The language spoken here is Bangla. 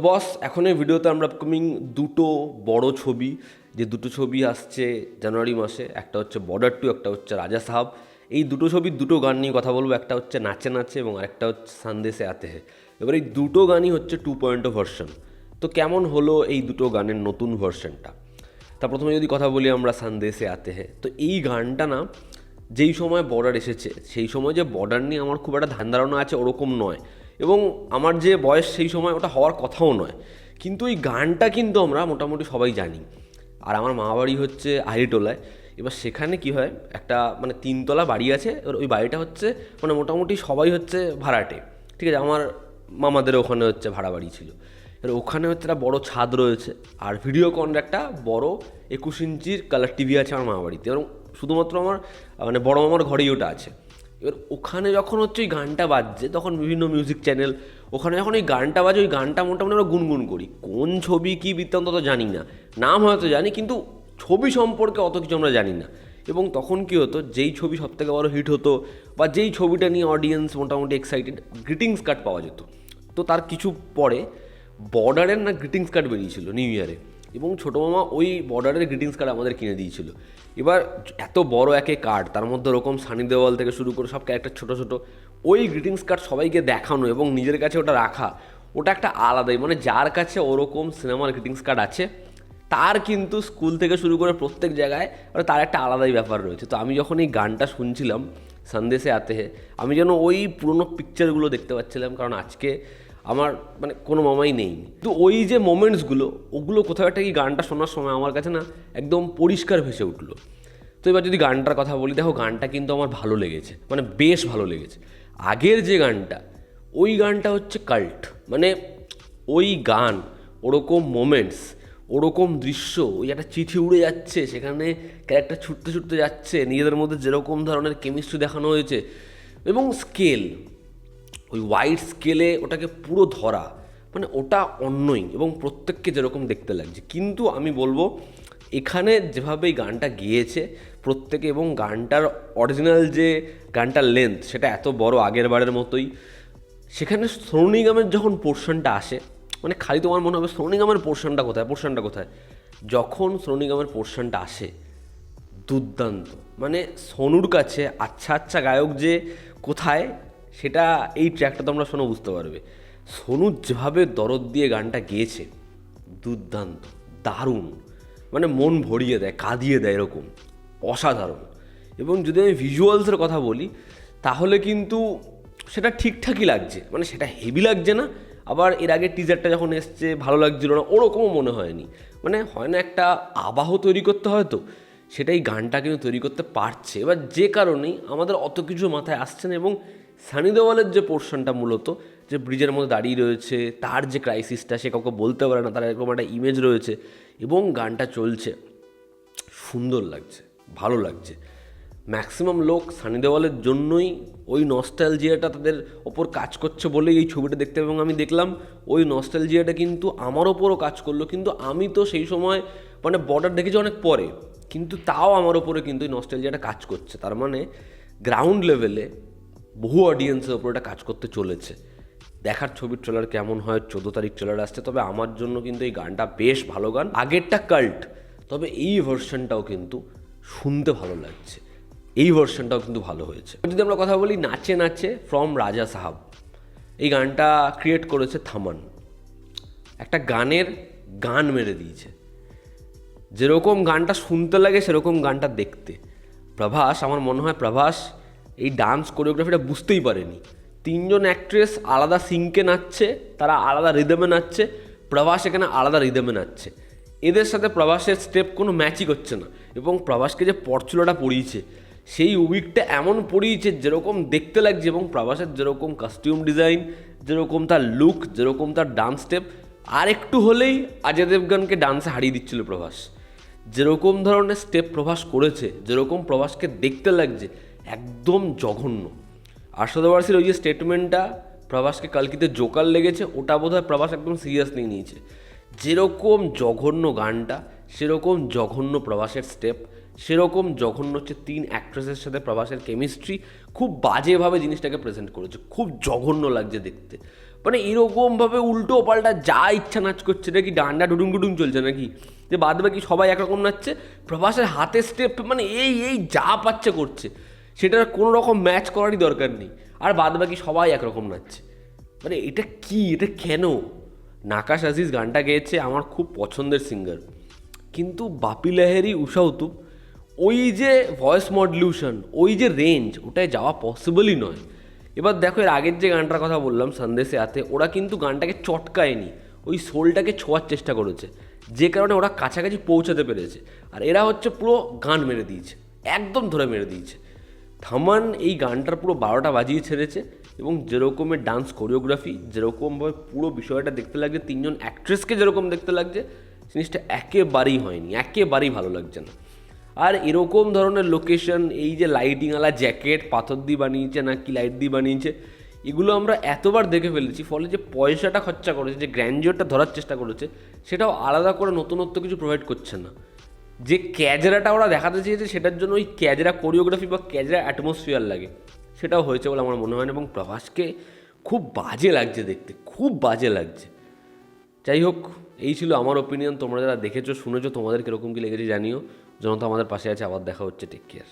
বস এখন এই ভিডিওতে আমরা আপকামিং দুটো বড় ছবি, যে দুটো ছবি আসছে জানুয়ারি মাসে, একটা হচ্ছে বর্ডার 2, একটা হচ্ছে রাজা সাহাব। এই দুটো ছবির দুটো গান নিয়ে কথা বলবো। একটা হচ্ছে নাচে নাচে এবং আরেকটা হচ্ছে সন্দেশে আতে হে। এবার এই দুটো গানই হচ্ছে 2.0 ভার্সন। তো কেমন হলো এই দুটো গানের নতুন ভার্সনটা? তা প্রথমে যদি কথা বলি আমরা সন্দেশে আতে হে, তো এই গানটা না যেই সময় বর্ডার এসেছে সেই সময় যে বর্ডার নিয়ে আমার খুব একটা ধ্যান ধারণা আছে ওরকম নয়, এবং আমার যে বয়স সেই সময় ওটা হওয়ার কথাও নয়, কিন্তু এই গানটা কিন্তু আমরা মোটামুটি সবাই জানি। আর আমার মামাবাড়ি হচ্ছে আহিরিটোলায়। এবার সেখানে কি হয়, একটা মানে 3তলা বাড়ি আছে, এবার ওই বাড়িটা হচ্ছে মানে মোটামুটি সবাই হচ্ছে ভাড়াটে, ঠিক আছে। আমার মামাদের ওখানে হচ্ছে ভাড়া বাড়ি ছিল। এবার ওখানে হচ্ছে একটা বড় ছাদ রয়েছে, আর ভিডিওকনের একটা বড় 21 ইঞ্চির কালার টিভি আছে আমার মামা বাড়িতে, এবং শুধুমাত্র আমার মানে বড় মামার ঘরেই ওটা আছে। এবার ওখানে যখন হচ্ছে ওই গানটা বাজছে, তখন বিভিন্ন মিউজিক চ্যানেল, ওখানে যখন ওই গানটা বাজে, ওই গানটা মোটামুটি আমরা গুনগুন করি। কোন ছবি কী বৃত্তান্ত তো জানি না, নাম হয়তো জানি, কিন্তু ছবি সম্পর্কে অত কিছু আমরা জানি না। এবং তখন কী হতো, যেই ছবি সবথেকে বড় হিট হতো বা যেই ছবিটা নিয়ে অডিয়েন্স মোটামুটি এক্সাইটেড, গ্রিটিংস কার্ড পাওয়া যেত। তো তার কিছু পরে বর্ডারের না গ্রিটিংস কার্ড বেরিয়েছিল নিউ ইয়ারে, এবং ছোটো মামা ওই বর্ডারের গ্রিটিংস কার্ড আমাদের কিনে দিয়েছিল। এবার এত বড় একে কার্ড, তার মধ্যে ওরকম সানি দেওয়াল থেকে শুরু করে সব ক্যারেক্টার ছোটো ছোটো, ওই গ্রিটিংস কার্ড সবাইকে দেখানো এবং নিজের কাছে ওটা রাখা, ওটা একটা আলাদাই, মানে যার কাছে ওরকম সিনেমার গ্রিটিংস কার্ড আছে তার কিন্তু স্কুল থেকে শুরু করে প্রত্যেক জায়গায় মানে তার একটা আলাদাই ব্যাপার রয়েছে। তো আমি যখন এই গানটা শুনছিলাম সন্দেশে আতে হে, আমি যেন ওই পুরোনো পিকচারগুলো দেখতে পাচ্ছিলাম, কারণ আজকে আমার মানে কোনো মামাই নেই। তো ওই যে মোমেন্টসগুলো, ওগুলো কোথাও একটা, এই গানটা শোনার সময় আমার কাছে না একদম পরিষ্কার ভেসে উঠলো। তো এবার যদি গানটার কথা বলি, দেখো গানটা কিন্তু আমার ভালো লেগেছে, মানে বেশ ভালো লেগেছে। আগের যে গানটা, ওই গানটা হচ্ছে কাল্ট, মানে ওই গান, ওরকম মোমেন্টস, ওরকম দৃশ্য, ওই একটা চিঠি উড়ে যাচ্ছে, সেখানে ক্যারেক্টার ছুটতে ছুটতে যাচ্ছে, নিজেদের মধ্যে যেরকম ধরনের কেমিস্ট্রি দেখানো হয়েছে, এবং স্কেল, ওই ওয়াইড স্কেলে ওটাকে পুরো ধরা, মানে ওটা অন্যই, এবং প্রত্যেককে যেরকম দেখতে লাগছে। কিন্তু আমি বলবো এখানে যেভাবে এই গানটা গেয়েছে প্রত্যেকে, এবং গানটার অরিজিনাল যে গানটার লেন্থ সেটা এত বড় আগের বারের মতোই। সেখানে সোনু নিগমের যখন পোর্শনটা আসে, মানে খালি তোমার মনে হবে সোনু নিগমের পোর্শনটা কোথায়, যখন সোনু নিগমের পোর্শনটা আসে দুর্দান্ত। মানে সোনুর কাছে আচ্ছা আচ্ছা গায়ক যে কোথায়, সেটা এই ট্র্যাকটা তোমরা শোনো বুঝতে পারবে। সোনু যেভাবে দরদ দিয়ে গানটা গেয়েছে, দুর্দান্ত, দারুণ, মানে মন ভরিয়ে দেয়, কাঁদিয়ে দেয়, এরকম অসাধারণ। এবং যদি আমি ভিজুয়ালসের কথা বলি, তাহলে কিন্তু সেটা ঠিকঠাকই লাগছে, মানে সেটা হেভি লাগছে না, আবার এর আগে টিজারটা যখন এসছে ভালো লাগছিল না ওরকমও মনে হয়নি। মানে হয় না একটা আবাহ তৈরি করতে হয়, তো সেটাই গানটা কিন্তু তৈরি করতে পারছে। এবার যে কারণেই আমাদের অত কিছু মাথায় আসছে না, এবং সানি দেওয়ালের যে পোর্শনটা মূলত, যে ব্রিজের মধ্যে দাঁড়িয়ে রয়েছে, তার যে ক্রাইসিসটা, সে কাউকে বলতে পারে না, তার এরকম একটা ইমেজ রয়েছে, এবং গানটা চলছে, সুন্দর লাগছে, ভালো লাগছে। ম্যাক্সিমাম লোক সানি দেওয়ালের জন্যই, ওই নস্টালজিয়াটা তাদের ওপর কাজ করছে বলেই এই ছবিটা দেখতে, এবং আমি দেখলাম ওই নস্টালজিয়াটা কিন্তু আমার ওপরও কাজ করলো। কিন্তু আমি তো সেই সময় মানে বর্ডার দেখেছি অনেক পরে, কিন্তু তাও আমার ওপরে কিন্তু এই নস্টালজিয়াটা কাজ করছে। তার মানে গ্রাউন্ড লেভেলে বহু অডিয়েন্সের ওপর এটা কাজ করতে চলেছে। দেখার ছবির ট্রেলার কেমন হয়, 14 তারিখ ট্রেলার আসছে। তবে আমার জন্য কিন্তু এই গানটা বেশ ভালো গান, আগেরটা কাল্ট, তবে এই ভার্সনটাও কিন্তু শুনতে ভালো লাগছে, এই ভার্সনটাও কিন্তু ভালো হয়েছে। যদি আমরা কথা বলি নাচে নাচে ফ্রম রাজা সাহাব, এই গানটা ক্রিয়েট করেছে থামান। একটা গানের গান মেরে দিয়েছে, যেরকম গানটা শুনতে লাগে সেরকম গানটা দেখতে। প্রভাস, আমার মনে হয় প্রভাস এই ডান্স কোরিওগ্রাফিটা বুঝতেই পারেনি। 3জন অ্যাক্ট্রেস আলাদা সিঙ্কে নাচছে, তারা আলাদা রিদমে নাচছে, প্রভাস এখানে আলাদা রিদমে নাচছে। এদের সাথে প্রভাসের স্টেপ কোনো ম্যাচই করছে না, এবং প্রভাসকে যে পরচুলাটা পরিয়েছে, সেই উইকটা এমন পরিয়েছে যেরকম দেখতে লাগছে, এবং প্রভাসের যেরকম কস্টিউম ডিজাইন, যেরকম তার লুক, যেরকম তার ডান্স স্টেপ, আর একটু হলেই অজয় দেবগনকে ডান্সে হারিয়ে দিচ্ছিল প্রভাস। যেরকম ধরনের স্টেপ প্রভাস করেছে, যেরকম প্রভাসকে দেখতে লাগছে, একদম জঘন্য। আশুতোষের ওই যে স্টেটমেন্টটা প্রভাসকে কালকিতে জোকার লেগেছে, ওটা বোধহয় প্রভাস একদম সিরিয়াসলি নিয়েছে। যেরকম জঘন্য গানটা, সেরকম জঘন্য প্রভাসের স্টেপ, সেরকম জঘন্য হচ্ছে 3 অ্যাক্ট্রেসের সাথে প্রভাসের কেমিস্ট্রি। খুব বাজেভাবে জিনিসটাকে প্রেজেন্ট করেছে, খুব জঘন্য লাগছে দেখতে। মানে এরকমভাবে উল্টো পাল্টা যা ইচ্ছা নাচ করছে, নাকি ডান্ডা ডুডুং ডুডুং চলছে নাকি, যে বাদ বাকি সবাই একরকম নাচছে, প্রভাসের হাতের স্টেপ মানে এই এই যা পাচ্ছে করছে, সেটার কোনো রকম ম্যাচ করারই দরকার নেই, আর বাদ বাকি সবাই একরকম নাচছে। মানে এটা কি, এটা কেন? নাকাশ আজিজ গানটা গেয়েছে, আমার খুব পছন্দের সিঙ্গার, কিন্তু বাপি লাহিড়ী, ঊষা উতুপ ওই যে ভয়েস মডুলেশন, ওই যে রেঞ্জ, ওটায় যাওয়া পসিবলই নয়। এবার দেখো এর আগের যে গানটার কথা বললাম সন্দেশে আতে, ওরা কিন্তু গানটাকে চটকায়নি, ওই সোলটাকে ছোঁয়ার চেষ্টা করেছে, যে কারণে ওরা কাছাকাছি পৌঁছাতে পেরেছে। আর এরা হচ্ছে পুরো গান মেরে দিয়েছে, একদম ধরে মেরে দিয়েছে। থামান এই গানটার পুরো 12টা বাজিয়ে ছেড়েছে, এবং যেরকমের ডান্স কোরিওগ্রাফি, যেরকমভাবে পুরো বিষয়টা দেখতে লাগছে, তিনজন অ্যাক্ট্রেসকে যেরকম দেখতে লাগছে, জিনিসটা একেবারেই হয়নি, একেবারেই ভালো লাগছে না। আর এরকম ধরনের লোকেশন, এই যে লাইটিংওয়ালা জ্যাকেট পাথর দিয়ে বানিয়েছে না কি লাইট দিয়ে বানিয়েছে, এগুলো আমরা এতবার দেখে ফেলেছি, ফলে যে পয়সাটা খরচা করেছে, যে গ্র্যান্ডিওরটা ধরার চেষ্টা করেছে, সেটাও আলাদা করে নতুনত্ব কিছু প্রোভাইড করছে না। যে ক্যাজরাটা ওরা দেখাতে চেয়েছে, সেটার জন্য ওই ক্যাজরা কোরিওগ্রাফি বা ক্যাজরা অ্যাটমসফিয়ার লাগে, সেটাও হয়েছে বলে আমার মনে হয় না। এবং প্রভাসকে খুব বাজে লাগছে দেখতে, খুব বাজে লাগছে। যাই হোক, এই ছিল আমার ওপিনিয়ন। তোমরা যারা দেখেছো শুনেছো, তোমাদের কীরকম কী লেগেছে জানিও। জনতা আমাদের পাশে আছে, আবার দেখা হচ্ছে, টেক কেয়ার।